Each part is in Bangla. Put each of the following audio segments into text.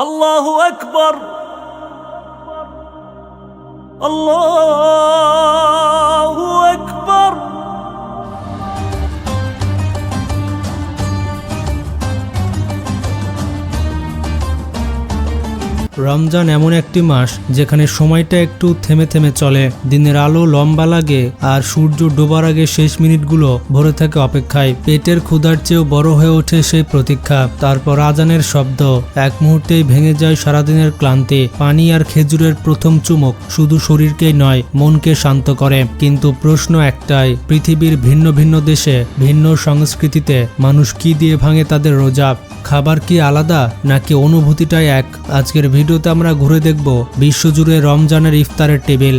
আল্লাহু আকবার, আল্লাহু আকবার। রমজান এমন একটি মাস যেখানে সময়টা একটু থেমে থেমে চলে, দিনের আলো লম্বা লাগে আর সূর্য ডোবার আগে শেষ মিনিটগুলো ভরে থাকে অপেক্ষায়। পেটের ক্ষুধার চেয়েও বড় হয়ে ওঠে সেই প্রতীক্ষা। তারপর আজানের শব্দ, এক মুহূর্তেই ভেঙে যায় সারাদিনের ক্লান্তি। পানি আর খেজুরের প্রথম চুমুক শুধু শরীরকেই নয়, মনকে শান্ত করে। কিন্তু প্রশ্ন একটাই, পৃথিবীর ভিন্ন ভিন্ন দেশে ভিন্ন সংস্কৃতিতে মানুষ কি দিয়ে ভাঙে তাদের রোজা? খাবার কি আলাদা নাকি অনুভূতিটাই এক? আজকের ভিডিওতে আমরা ঘুরে দেখব বিশ্বজুড়ে রমজানের ইফতারের টেবিল।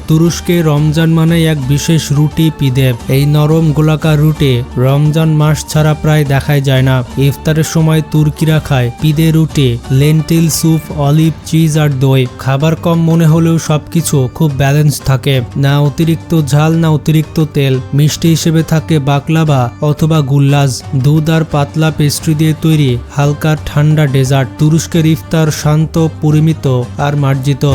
তুরস্কে রমজান মানে এক বিশেষ রুটি পিদেব। এই নরম গোলাকার রুটি রমজান মাস ছাড়া প্রায় দেখাই যায় না। ইফতারের সময় তুর্কিরা খায় পিদে রুটি, লেন্টিল স্যুপ, অলিভ, চিজ আর দই। খাবার কম মনে হলেও সবকিছু খুব ব্যালেন্স থাকে, না অতিরিক্ত ঝাল না অতিরিক্ত তেল। মিষ্টি হিসেবে থাকে বাকলাভা অথবা গুল্লাজ, দুধ আর পাতলা পেস্ট্রি দিয়ে তৈরি হালকা ঠান্ডা ডেজার্ট। তুরস্কের ইফতার শান্ত, পরিমিত আর মার্জিত।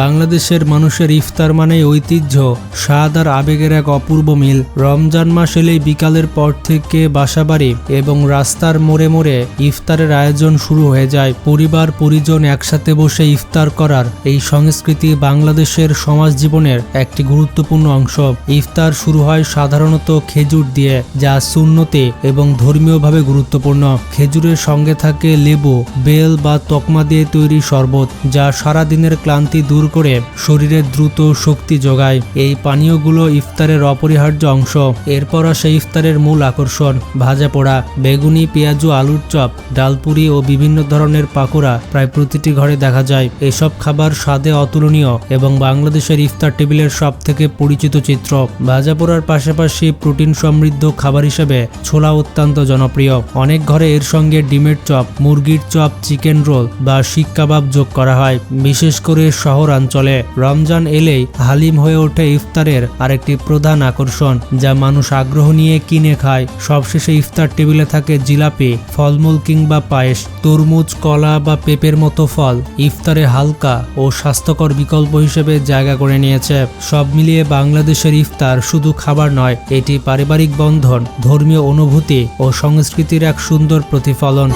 বাংলাদেশের মানুষের ইফতার মানেই ঐতিহ্য, স্বাদ আর আবেগের এক অপূর্ব মিল। রমজান মাস এলেই বিকালের পর থেকে বাসাবাড়ি এবং রাস্তার মোড়ে মোড়ে ইফতারের আয়োজন শুরু হয়ে যায়। পরিবার পরিজন একসাথে বসে ইফতার করার এই সংস্কৃতি বাংলাদেশের সমাজ জীবনের একটি গুরুত্বপূর্ণ অংশ। ইফতার শুরু হয় সাধারণত খেজুর দিয়ে, যা সুন্নতে এবং ধর্মীয়ভাবে গুরুত্বপূর্ণ। খেজুরের সঙ্গে থাকে লেবু, বেল বা তকমা দিয়ে তৈরি শরবত, যা সারা দিনের ক্লান্তি দূর করে শরীরে দ্রুত শক্তি যোগায়। এই পানীয়গুলো ইফতারের অপরিহার্য অংশ। এরপর আসে ইফতারের মূল আকর্ষণ, ভাজা পোড়া, বেগুনি, পেঁয়াজু, আলুর চপ, ডালপুরি ও বিভিন্ন ধরনের পাকোড়া প্রায় প্রতিটি ঘরে দেখা যায়। এসব খাবার স্বাদে অতুলনীয় এবং বাংলাদেশের ইফতার টেবিলের সব থেকে পরিচিত চিত্র। ভাজা পোড়ার পাশাপাশি প্রোটিন সমৃদ্ধ খাবার হিসেবে ছোলা অত্যন্ত জনপ্রিয়। অনেক ঘরে এর সঙ্গে ডিমের চপ, মুরগির চপ, চিকেন রোল বা শিক কাবাব যোগ করা হয়। বিশেষ করে শহরাঞ্চলে রমজান এলেই হালিম হয়ে ওঠে ইফতারের আরেকটি প্রধান আকর্ষণ, যা মানুষ আগ্রহ নিয়ে কিনে খায়। সবশেষে ইফতার টেবিলে থাকে জিলাপি, ফলমূল কিংবা পায়েস, তরমুজ, কলা বা পেঁপের মতো ফল ইফতারে হালকা ও স্বাস্থ্যকর বিকল্প হিসেবে জায়গা করে নিয়েছে। সব মিলিয়ে বাংলাদেশের ইফতার শুধু খাবার নয়, এটি পারিবারিক বন্ধন, ধর্মীয় অনুভূতি ও সংস্কৃতির এক সুন্দর প্রতিফলন।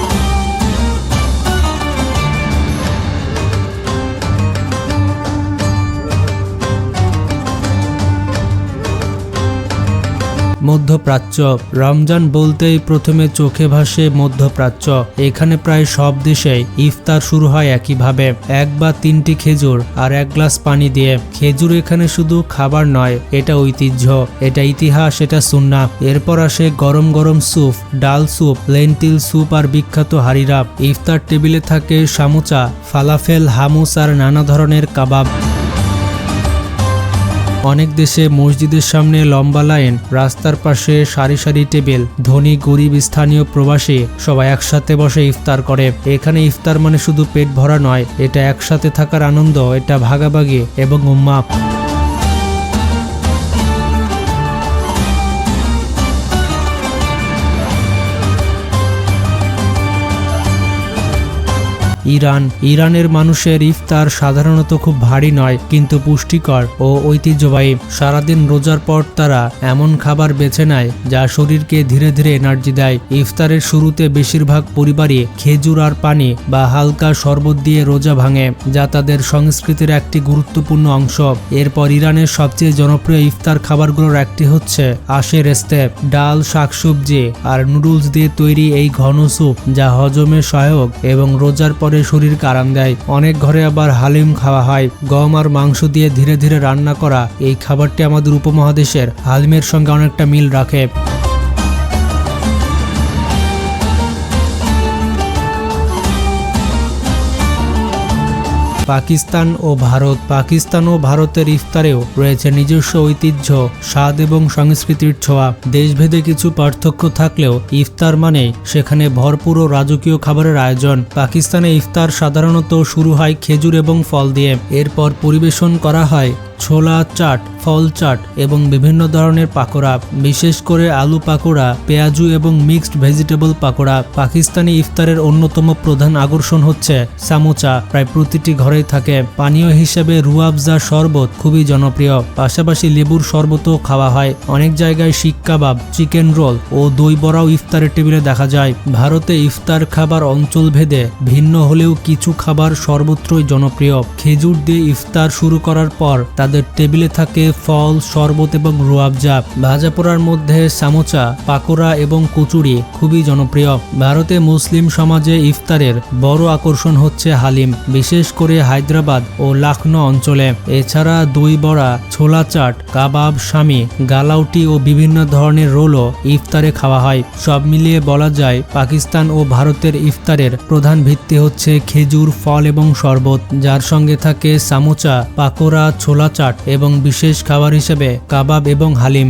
মধ্যপ্রাচ্য। রমজান বলতেই প্রথমে চোখে ভাসে মধ্যপ্রাচ্য। এখানে প্রায় সব দেশেই ইফতার শুরু হয় একইভাবে, এক বা তিনটি খেজুর আর এক গ্লাস পানি দিয়ে। খেজুর এখানে শুধু খাবার নয়, এটা ঐতিহ্য, এটা ইতিহাস, এটা সুন্নাহ। এরপর আসে গরম গরম স্যুপ, ডাল স্যুপ, লেন্টিল স্যুপ আর বিখ্যাত হারিরা। ইফতার টেবিলে থাকে সামোচা, ফালাফেল, হামুস আর নানা ধরনের কাবাব। অনেক দেশে মসজিদের সামনে লম্বা লাইন, রাস্তার পাশে সারি সারি টেবিল, ধনী গরিব স্থানীয় প্রবাসী সবাই একসাথে বসে ইফতার করে। এখানে ইফতার মানে শুধু পেট ভরা নয়, এটা একসাথে থাকার আনন্দ, এটা ভাগাভাগি এবং উম্মাহ। ইরানের মানুষের ইফতার সাধারণত খুব ভারী নয়, কিন্তু পুষ্টিকর ও ঐতিহ্যবাহী। সারাদিন রোজার পর তারা এমন খাবার বেছে নেয় যা শরীরকে ধীরে ধীরে এনার্জি দেয়। ইফতারের শুরুতে বেশিরভাগ পরিবারই খেজুর আর পানি বা হালকা শরবত দিয়ে রোজা ভাঙে, যা তাদের সংস্কৃতির একটি গুরুত্বপূর্ণ অংশ। এরপর ইরানের সবচেয়ে জনপ্রিয় ইফতার খাবারগুলোর একটি হচ্ছে আশে রেস্তে, ডাল, শাকসবজি আর নুডলস দিয়ে তৈরি এই ঘন স্যুপ, যা হজমে সহায়ক এবং রোজার পরে শরীরকে আরাম দেয়। অনেক ঘরে আবার হালিম খাওয়া হয়, গম আর মাংস দিয়ে ধীরে ধীরে রান্না করা। এই খাবারটি আমাদের উপমহাদেশের হালিমের সঙ্গে অনেকটা মিল রাখে। পাকিস্তান ও ভারত। পাকিস্তান ও ভারতের ইফতারেও রয়েছে নিজস্ব ঐতিহ্য, স্বাদ এবং সংস্কৃতির ছোঁয়া। দেশভেদে কিছু পার্থক্য থাকলেও ইফতার মানে সেখানে ভরপুর ও রাজকীয় খাবারের আয়োজন। পাকিস্তানে ইফতার সাধারণত শুরু হয় খেজুর এবং ফল দিয়ে। এরপর পরিবেশন করা হয় ছোলা চাট, ফল চাট এবং বিভিন্ন ধরনের পাকোড়া, বিশেষ করে আলু পাকোড়া, পেঁয়াজু এবং মিক্সড ভেজিটেবল পাকোড়া। পাকিস্তানি ইফতারের অন্যতম প্রধান আকর্ষণ হচ্ছে সামোচা, প্রায় প্রতিটি ঘরেই থাকে। পানীয় হিসেবে রুয়াবজা শরবত খুবই জনপ্রিয়, পাশাপাশি লেবুর শরবতও খাওয়া হয়। অনেক জায়গায় শিক কাবাব, চিকেন রোল ও দই বড়াও ইফতারের টেবিলে দেখা যায়। ভারতে ইফতার খাবার অঞ্চল ভেদে ভিন্ন হলেও কিছু খাবার সর্বত্রই জনপ্রিয়। খেজুর দিয়ে ইফতার শুরু করার পর তাদের টেবিলে থাকে ফল, শরবত এবং রুয়াবজা। ভাজা পোড়ার মধ্যে সামোচা, পাকোড়া এবং কচুরি খুবই জনপ্রিয়। ভারতে মুসলিম সমাজে ইফতারের বড় আকর্ষণ হচ্ছে হালিম, বিশেষ করে হায়দ্রাবাদ ও লখনৌ অঞ্চলে। এছাড়া দই বড়া, ছোলা চাট, কাবাব, শামি, গালাউটি ও বিভিন্ন ধরনের রোলও ইফতারে খাওয়া হয়। সব মিলিয়ে বলা যায় পাকিস্তান ও ভারতের ইফতারের প্রধান ভিত্তি হচ্ছে খেজুর, ফল এবং শরবত, যার সঙ্গে থাকে সামোচা, পাকোড়া, ছোলা চাট এবং বিশেষ খাবার হিসেবে কাবাব এবং হালিম।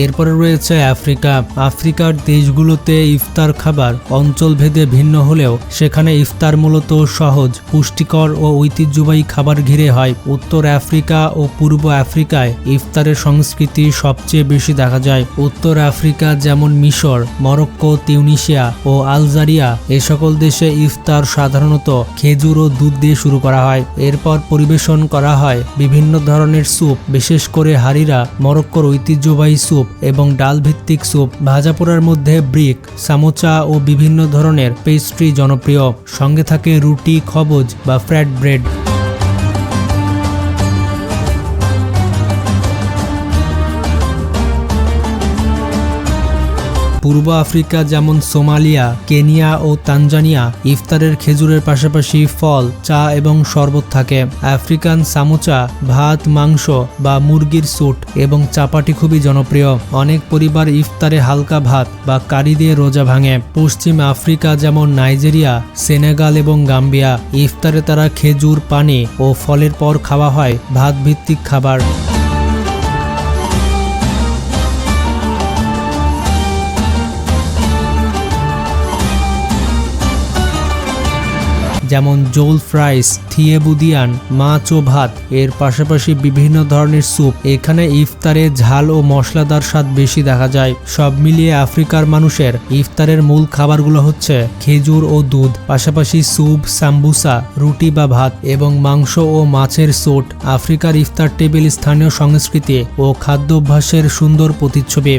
এরপরে রয়েছে আফ্রিকা। আফ্রিকার দেশগুলোতে ইফতার খাবার অঞ্চলভেদে ভিন্ন হলেও সেখানে ইফতার মূলত সহজ, পুষ্টিকর ও ঐতিহ্যবাহী খাবার ঘিরে হয়। উত্তর আফ্রিকা ও পূর্ব আফ্রিকায় ইফতারের সংস্কৃতি সবচেয়ে বেশি দেখা যায়। উত্তর আফ্রিকা যেমন মিশর, মরক্কো, তিউনিসিয়া ও আলজেরিয়া, এ সকল দেশে ইফতার সাধারণত খেজুর ও দুধ দিয়ে শুরু করা হয়। এরপর পরিবেশন করা হয় বিভিন্ন ধরনের স্যুপ, বিশেষ করে হারিরা, মরক্কোর ঐতিহ্যবাহী স্যুপ এবং ডাল ভিত্তিক স্যুপ। ভাজা পোড়ার মধ্যে ব্রিক, সামোচা ও বিভিন্ন ধরনের পেস্ট্রি জনপ্রিয়। সঙ্গে থাকে রুটি, খবজ বা ফ্ল্যাট ব্রেড। পূর্ব আফ্রিকা যেমন সোমালিয়া, কেনিয়া ও তানজানিয়া ইফতারের খেজুরের পাশাপাশি ফল, চা এবং শরবত থাকে। আফ্রিকান সামোচা, ভাত, মাংস বা মুরগির স্যুট এবং চাপাটি খুবই জনপ্রিয়। অনেক পরিবার ইফতারে হালকা ভাত বা কারি দিয়ে রোজা ভাঙে। পশ্চিম আফ্রিকা যেমন নাইজেরিয়া, সেনেগাল এবং গাম্বিয়া, ইফতারে তারা খেজুর, পানি ও ফলের পর খাওয়া হয় ভাত ভিত্তিক খাবার। যেমন জোল ফ্রাইস, থিয়েবুদিয়ান, মাছ ও ভাত, এর পাশাপাশি বিভিন্ন ধরনের স্যুপ। এখানে ইফতারে ঝাল ও মশলাদার স্বাদ বেশি দেখা যায়। সব মিলিয়ে আফ্রিকার মানুষের ইফতারের মূল খাবারগুলো হচ্ছে খেজুর ও দুধ, পাশাপাশি স্যুপ, সাম্বুসা, রুটি বা ভাত এবং মাংস ও মাছের স্যুট। আফ্রিকার ইফতার টেবিল স্থানীয় সংস্কৃতি ও খাদ্যাভ্যাসের সুন্দর প্রতিচ্ছবি।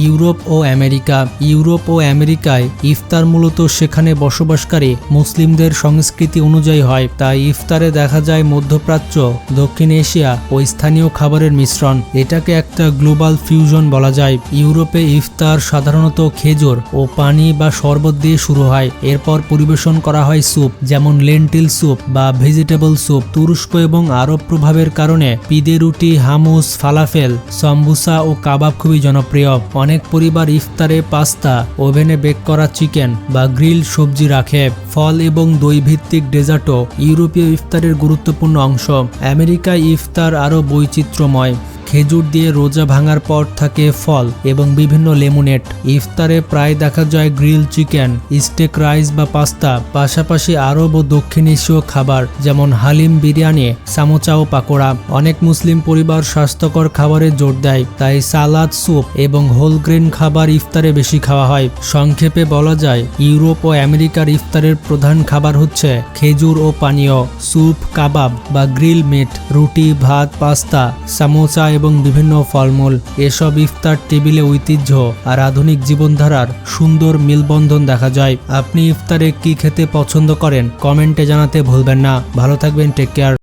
ইউরোপ ও আমেরিকা। ইউরোপ ও আমেরিকায় ইফতার মূলত সেখানে বসবাসকারী মুসলিমদের সংস্কৃতি অনুযায়ী হয়। তাই ইফতারে দেখা যায় মধ্যপ্রাচ্য, দক্ষিণ এশিয়া ও স্থানীয় খাবারের মিশ্রণ। এটাকে একটা গ্লোবাল ফিউশন বলা যায়। ইউরোপে ইফতার সাধারণত খেজুর ও পানি বা শরবত দিয়ে শুরু হয়। এরপর পরিবেশন করা হয় স্যুপ, যেমন লেন্টিল স্যুপ বা ভেজিটেবল স্যুপ। তুরস্ক এবং আরব প্রভাবের কারণে পিদে রুটি, হামুস, ফালাফেল, সাম্বুসা ও কাবাব খুবই জনপ্রিয়। অনেক পরিবার ইফতারে পাস্তা, ওভেনে বেক করা চিকেন বা গ্রিল সবজি রাখে। ফল এবং দই ভিত্তিক ডেজার্টও ইউরোপীয় ইফতারের গুরুত্বপূর্ণ অংশ। আমেরিকায় ইফতার আরও বৈচিত্র্যময়। খেজুর দিয়ে রোজা ভাঙার পর থাকে ফল এবং বিভিন্ন লেমনেড। ইফতারে প্রায় দেখা যায় গ্রিল চিকেন, স্টেক রাইস বা পাস্তা, পাশাপাশি আরব ও দক্ষিণ এশীয় খাবার যেমন হালিম, বিরিয়ানি, সামোচা ও পাকোড়া। অনেক মুসলিম পরিবার স্বাস্থ্যকর খাবারে জোর দেয়, তাই সালাদ, স্যুপ এবং হোল গ্রেন খাবার ইফতারে বেশি খাওয়া হয়। সংক্ষেপে বলা যায় ইউরোপ ও আমেরিকার ইফতারের প্রধান খাবার হচ্ছে খেজুর ও পানীয়, স্যুপ, কাবাব বা গ্রিল মিট, রুটি, ভাত, পাস্তা, সামোচা এবং বিভিন্ন ফলমূল। এসব ইফতার টেবিলে ঐতিহ্য আর আধুনিক জীবনধারার সুন্দর মেলবন্ধন দেখা যায়। আপনি ইফতারে কি খেতে পছন্দ করেন কমেন্টে জানাতে ভুলবেন না। ভালো থাকবেন, টেক কেয়ার।